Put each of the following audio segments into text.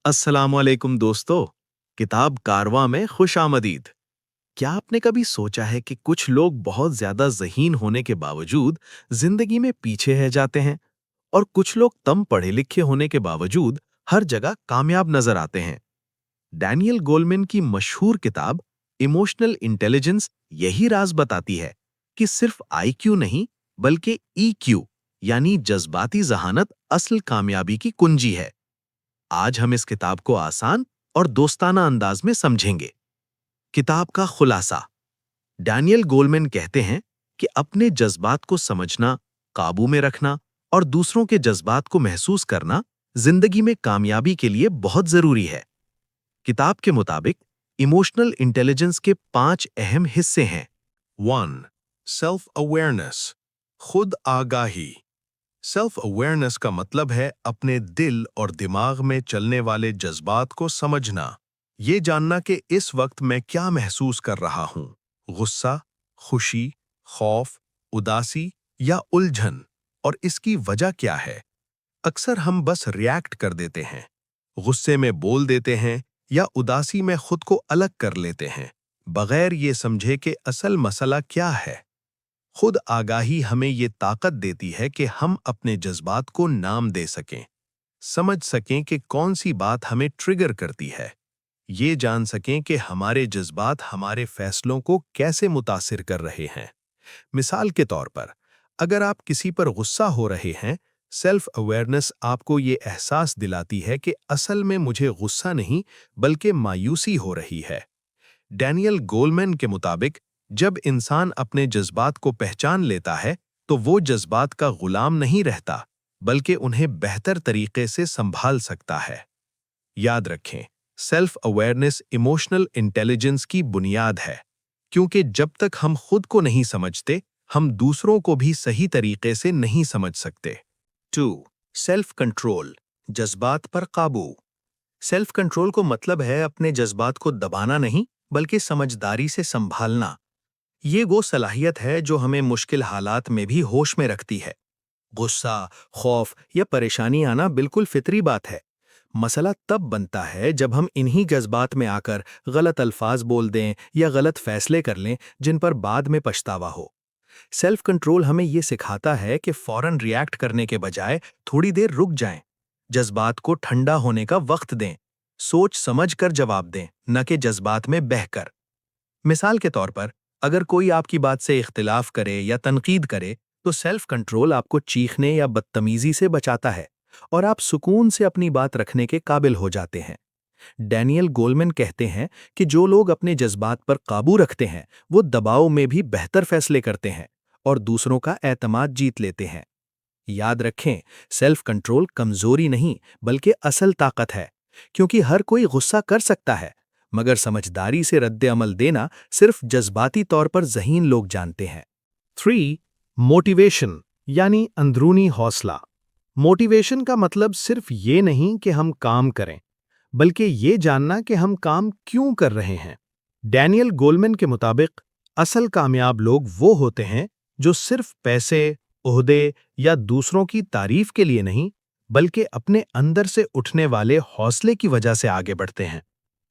अस्सलामुअलैकुम दोस्तों। किताब कारवां में खुश आमदीद। क्या आपने कभी सोचा है कि कुछ लोग बहुत ज्यादा ज़हीन होने के बावजूद जिंदगी में पीछे रह जाते हैं और कुछ लोग कम पढ़े लिखे होने के बावजूद हर जगह कामयाब नजर आते हैं। डैनियल गोलमैन की मशहूर किताब इमोशनल इंटेलिजेंस यही राज बताती है कि सिर्फ आईक्यू नहीं बल्कि ईक्यू यानी जज्बाती जहानत असल कामयाबी की कुंजी है। आज हम इस किताब को आसान और दोस्ताना अंदाज में समझेंगे। किताब का खुलासा। डैनियल गोलमैन कहते हैं कि अपने जज्बात को समझना, काबू में रखना और दूसरों के जज्बात को महसूस करना जिंदगी में कामयाबी के लिए बहुत जरूरी है। किताब के मुताबिक इमोशनल इंटेलिजेंस के 5 अहम हिस्से हैं। 1. सेल्फ अवेयरनेस, खुद आगाही। सेल्फ अवेयरनेस का मतलब है अपने दिल और दिमाग में चलने वाले जज्बात को समझना। ये जानना कि इस वक्त मैं क्या महसूस कर रहा हूँ, गुस्सा, खुशी, खौफ, उदासी या उलझन, और इसकी वजह क्या है। अक्सर हम बस रिएक्ट कर देते हैं, गुस्से में बोल देते हैं या उदासी में खुद को अलग कर लेते हैं, बगैर ये समझे कि असल मसला क्या है। खुद आगाही हमें ये ताकत देती है कि हम अपने जज्बात को नाम दे सकें, समझ सकें कि कौन सी बात हमें ट्रिगर करती है, ये जान सकें कि हमारे जज्बात हमारे फैसलों को कैसे मुतासिर कर रहे हैं। मिसाल के तौर पर, अगर आप किसी पर गुस्सा हो रहे हैं, सेल्फ अवेयरनेस आपको ये एहसास दिलाती है कि असल में मुझे गुस्सा नहीं बल्कि मायूसी हो रही है। डैनियल गोलमैन के मुताबिक जब इंसान अपने जज्बात को पहचान लेता है तो वो जज्बात का गुलाम नहीं रहता बल्कि उन्हें बेहतर तरीके से संभाल सकता है। याद रखें, सेल्फ अवेयरनेस इमोशनल इंटेलिजेंस की बुनियाद है, क्योंकि जब तक हम खुद को नहीं समझते हम दूसरों को भी सही तरीके से नहीं समझ सकते। 2. सेल्फ कंट्रोल, जज्बात पर काबू। सेल्फ कंट्रोल को मतलब है अपने जज्बात को दबाना नहीं बल्कि समझदारी से संभालना। ये वो सलाहियत है जो हमें मुश्किल हालात में भी होश में रखती है। गुस्सा, खौफ या परेशानी आना बिल्कुल फितरी बात है। मसला तब बनता है जब हम इन्हीं जज्बात में आकर गलत अल्फाज बोल दें या गलत फैसले कर लें जिन पर बाद में पछतावा हो। सेल्फ कंट्रोल हमें ये सिखाता है कि फौरन रिएक्ट करने के बजाय थोड़ी देर रुक जाएं, जज्बात को ठंडा होने का वक्त दें, सोच समझ कर जवाब दें, न कि जज्बात में बहकर। मिसाल के तौर पर, अगर कोई आपकी बात से इख्तिलाफ करे या तनकीद करे तो सेल्फ कंट्रोल आपको चीखने या बदतमीजी से बचाता है और आप सुकून से अपनी बात रखने के काबिल हो जाते हैं। डैनियल गोलमैन कहते हैं कि जो लोग अपने जज्बात पर काबू रखते हैं वो दबाव में भी बेहतर फैसले करते हैं और दूसरों का एतमाद जीत लेते हैं। याद रखें, सेल्फ कंट्रोल कमजोरी नहीं बल्कि असल ताकत है, क्योंकि हर कोई गुस्सा कर सकता है मगर समझदारी से रद्द अमल देना सिर्फ जज्बाती तौर पर ज़हीन लोग जानते हैं। 3. मोटिवेशन यानी अंदरूनी हौसला। मोटिवेशन का मतलब सिर्फ ये नहीं कि हम काम करें बल्कि ये जानना कि हम काम क्यों कर रहे हैं। डैनियल गोलमैन के मुताबिक असल कामयाब लोग वो होते हैं जो सिर्फ पैसे, ओहदे या दूसरों की तारीफ के लिए नहीं बल्कि अपने अंदर से उठने वाले हौसले की वजह से आगे बढ़ते हैं।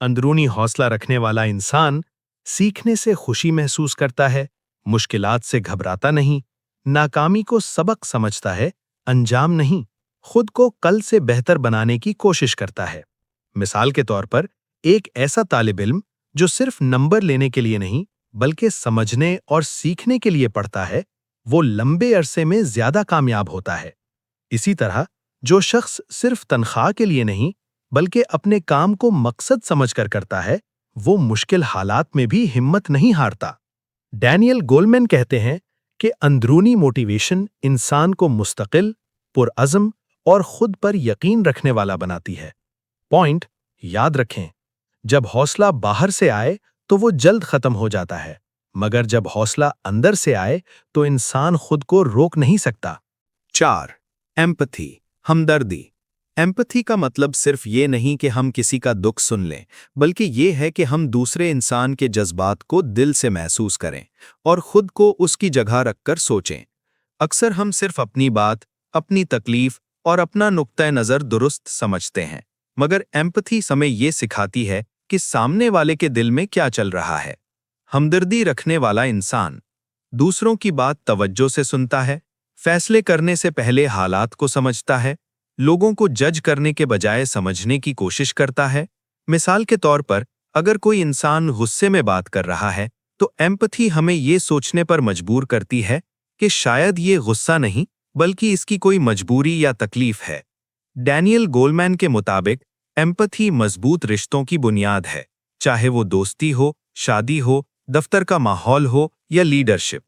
अंदरूनी हौसला रखने वाला इंसान सीखने से खुशी महसूस करता है, मुश्किलात से घबराता नहीं, नाकामी को सबक समझता है, अंजाम नहीं, खुद को कल से बेहतर बनाने की कोशिश करता है। मिसाल के तौर पर, एक ऐसा तालिब इल्म जो सिर्फ नंबर लेने के लिए नहीं बल्कि समझने और सीखने के लिए पढ़ता है, वो लंबे अरसे में ज्यादा कामयाब होता है। इसी तरह जो शख्स सिर्फ तनख्वाह के लिए नहीं बल्कि अपने काम को मकसद समझकर करता है, वो मुश्किल हालात में भी हिम्मत नहीं हारता। डैनियल गोलमैन कहते हैं कि अंदरूनी मोटिवेशन इंसान को मुस्तकिल, पुरअज़्म और खुद पर यकीन रखने वाला बनाती है। पॉइंट याद रखें, जब हौसला बाहर से आए तो वो जल्द खत्म हो जाता है, मगर जब हौसला अंदर से आए तो इंसान खुद को रोक नहीं सकता। 4. एम्पैथी, हमदर्दी। एम्पैथी का मतलब सिर्फ ये नहीं कि हम किसी का दुख सुन लें, बल्कि ये है कि हम दूसरे इंसान के जज्बात को दिल से महसूस करें और खुद को उसकी जगह रखकर सोचें। अक्सर हम सिर्फ अपनी बात, अपनी तकलीफ और अपना नुक्ता नज़र दुरुस्त समझते हैं, मगर एम्पथी हमें ये सिखाती है कि सामने वाले के दिल में क्या चल रहा है। हमदर्दी रखने वाला इंसान दूसरों की बात तवज्जो से सुनता है, फैसले करने से पहले हालात को समझता है, लोगों को जज करने के बजाय समझने की कोशिश करता है। मिसाल के तौर पर, अगर कोई इंसान गुस्से में बात कर रहा है, तो एम्पथी हमें ये सोचने पर मजबूर करती है कि शायद ये गुस्सा नहीं, बल्कि इसकी कोई मजबूरी या तकलीफ है। डैनियल गोलमैन के मुताबिक एम्पथी मजबूत रिश्तों की बुनियाद है, चाहे वो दोस्ती हो, शादी हो, दफ्तर का माहौल हो या लीडरशिप।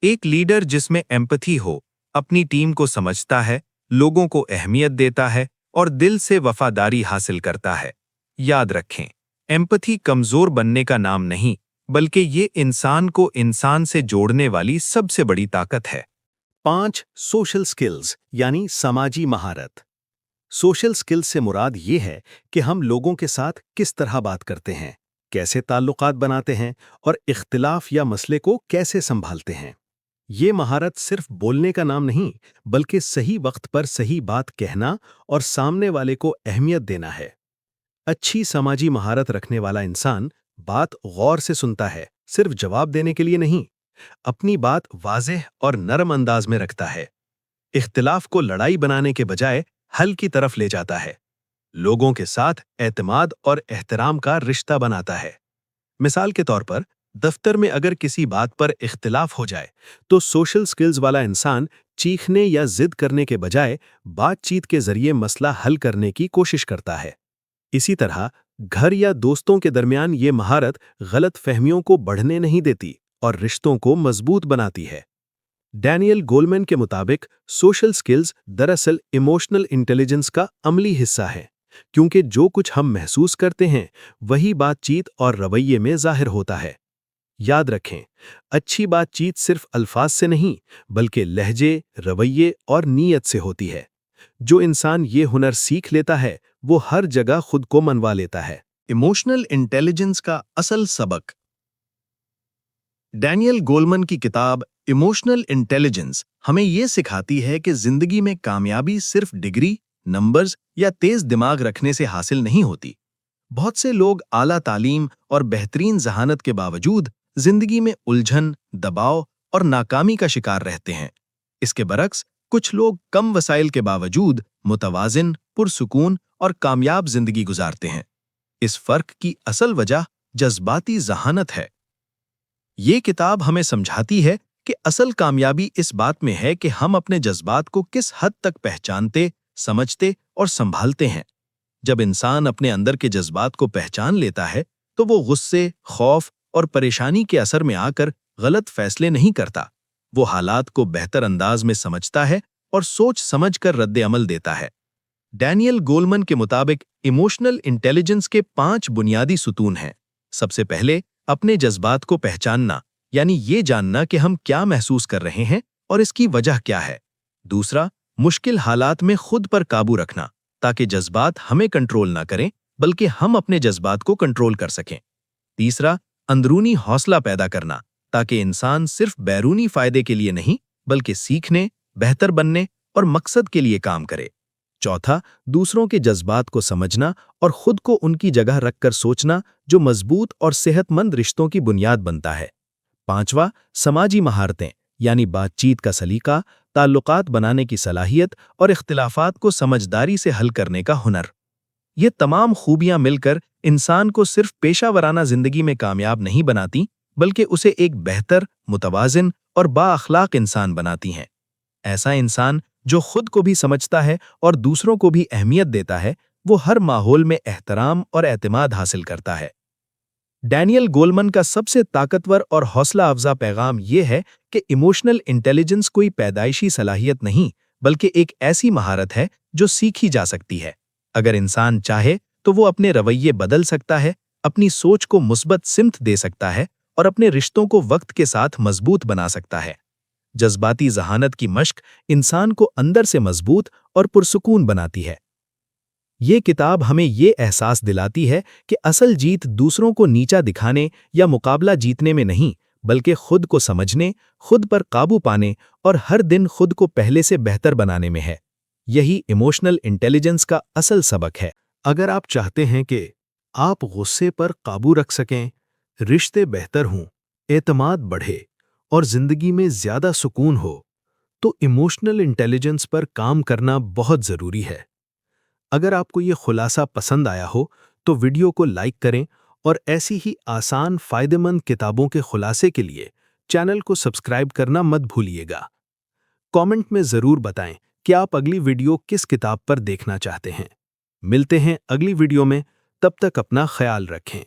एक लीडर जिसमें एम्पथी हो, अपनी टीम को समझता है, लोगों को अहमियत देता है और दिल से वफादारी हासिल करता है। याद रखें, एम्पथी कमजोर बनने का नाम नहीं, बल्कि ये इंसान को इंसान से जोड़ने वाली सबसे बड़ी ताकत है। 5. सोशल स्किल्स यानी समाजी महारत। सोशल स्किल्स से मुराद ये है कि हम लोगों के साथ किस तरह बात करते हैं, कैसे ताल्लुकात बनाते हैं और इख्तिलाफ या मसले को कैसे संभालते हैं। ये महारत सिर्फ बोलने का नाम नहीं, बल्कि सही वक्त पर सही बात कहना और सामने वाले को अहमियत देना है। अच्छी समाजी महारत रखने वाला इंसान बात गौर से सुनता है, सिर्फ जवाब देने के लिए नहीं। अपनी बात वाज़ेह और नरम अंदाज में रखता है। इख्तिलाफ को लड़ाई बनाने के बजाय हल की तरफ ले जाता है। लोगों के साथ एतमाद और एहतराम का रिश्ता बनाता है। मिसाल के तौर पर, दफ्तर में अगर किसी बात पर इख्तिलाफ हो जाए, तो सोशल स्किल्स वाला इंसान चीखने या जिद करने के बजाय बातचीत के जरिए मसला हल करने की कोशिश करता है। इसी तरह घर या दोस्तों के दरमियान ये महारत गलत फहमियों को बढ़ने नहीं देती और रिश्तों को मजबूत बनाती है। डैनियल गोलमैन के मुताबिक सोशल स्किल्स दरअसल इमोशनल इंटेलिजेंस का अमली हिस्सा है, क्योंकि जो कुछ हम महसूस करते हैं वही बातचीत और रवैये में जाहिर होता है। याद रखें, अच्छी बातचीत सिर्फ अल्फाज से नहीं, बल्कि लहजे, रवैये और नीयत से होती है। जो इंसान ये हुनर सीख लेता है, वो हर जगह खुद को मनवा लेता है। इमोशनल इंटेलिजेंस का असल सबक। डैनियल गोलमन की किताब इमोशनल इंटेलिजेंस हमें ये सिखाती है कि जिंदगी में कामयाबी सिर्फ डिग्री, नंबर्स या तेज दिमाग रखने से हासिल नहीं होती। बहुत से लोग आला तालीम और बेहतरीन जहानत के बावजूद जिंदगी में उलझन, दबाव और नाकामी का शिकार रहते हैं। इसके बरक्स, कुछ लोग कम वसाइल के बावजूद मुतवाजिन, पुरसुकून और कामयाब जिंदगी गुजारते हैं। इस फर्क की असल वजह जज्बाती जहानत है। ये किताब हमें समझाती है कि असल कामयाबी इस बात में है कि हम अपने जज्बात को किस हद तक पहचानते, समझते और संभालते हैं। जब इंसान अपने अंदर के जज्बात को पहचान लेता है, तो वो गुस्से, खौफ और परेशानी के असर में आकर गलत फैसले नहीं करता। वो हालात को बेहतर अंदाज में समझता है और सोच समझकर रद्द-ए-अमल देता है। डैनियल गोलमन के मुताबिक इमोशनल इंटेलिजेंस के 5 बुनियादी सुतून हैं। सबसे पहले, अपने जज्बात को पहचानना, यानी ये जानना कि हम क्या महसूस कर रहे हैं और इसकी वजह क्या है। दूसरा, मुश्किल हालात में खुद पर काबू रखना, ताकि जज्बात हमें कंट्रोल ना करें, बल्कि हम अपने जज्बात को कंट्रोल कर सकें। तीसरा, अंदरूनी हौसला पैदा करना, ताकि इंसान सिर्फ बैरूनी फायदे के लिए नहीं, बल्कि सीखने, बेहतर बनने और मकसद के लिए काम करे। चौथा, दूसरों के जज्बात को समझना और खुद को उनकी जगह रखकर सोचना, जो मजबूत और सेहतमंद रिश्तों की बुनियाद बनता है। पांचवा, समाजी महारतें, यानी बातचीत का सलीका, ताल्लुकात बनाने की सलाहियत और इख्तिलाफात को समझदारी से हल करने का हुनर। ये तमाम खूबियां मिलकर इंसान को सिर्फ पेशावराना जिंदगी में कामयाब नहीं बनाती, बल्कि उसे एक बेहतर, मुतवाजिन और बाअखलाक इंसान बनाती हैं। ऐसा इंसान जो खुद को भी समझता है और दूसरों को भी अहमियत देता है, वो हर माहौल में एहतराम और एतमाद हासिल करता है। डैनियल गोलमन का सबसे ताकतवर और हौसला अफजा पैगाम ये है कि इमोशनल इंटेलिजेंस कोई पैदाइशी सलाहियत नहीं, बल्कि एक ऐसी महारत है जो सीखी जा सकती है। अगर इंसान चाहे तो वो अपने रवैये बदल सकता है, अपनी सोच को मुस्बत सिमत दे सकता है और अपने रिश्तों को वक्त के साथ मजबूत बना सकता है। जज्बाती जहानत की मश्क इंसान को अंदर से मजबूत और पुरसुकून बनाती है। ये किताब हमें ये एहसास दिलाती है कि असल जीत दूसरों को नीचा दिखाने या मुकाबला जीतने में नहीं, बल्कि खुद को समझने, खुद पर काबू पाने और हर दिन खुद को पहले से बेहतर बनाने में है। यही इमोशनल इंटेलिजेंस का असल सबक है। अगर आप चाहते हैं कि आप गुस्से पर काबू रख सकें, रिश्ते बेहतर हों, एतमाद बढ़े और जिंदगी में ज्यादा सुकून हो, तो इमोशनल इंटेलिजेंस पर काम करना बहुत जरूरी है। अगर आपको ये खुलासा पसंद आया हो तो वीडियो को लाइक करें और ऐसी ही आसान फायदेमंद किताबों के खुलासे के लिए चैनल को सब्सक्राइब करना मत भूलिएगा। कमेंट में जरूर बताएं कि आप अगली वीडियो किस किताब पर देखना चाहते हैं। मिलते हैं अगली वीडियो में, तब तक अपना ख्याल रखें।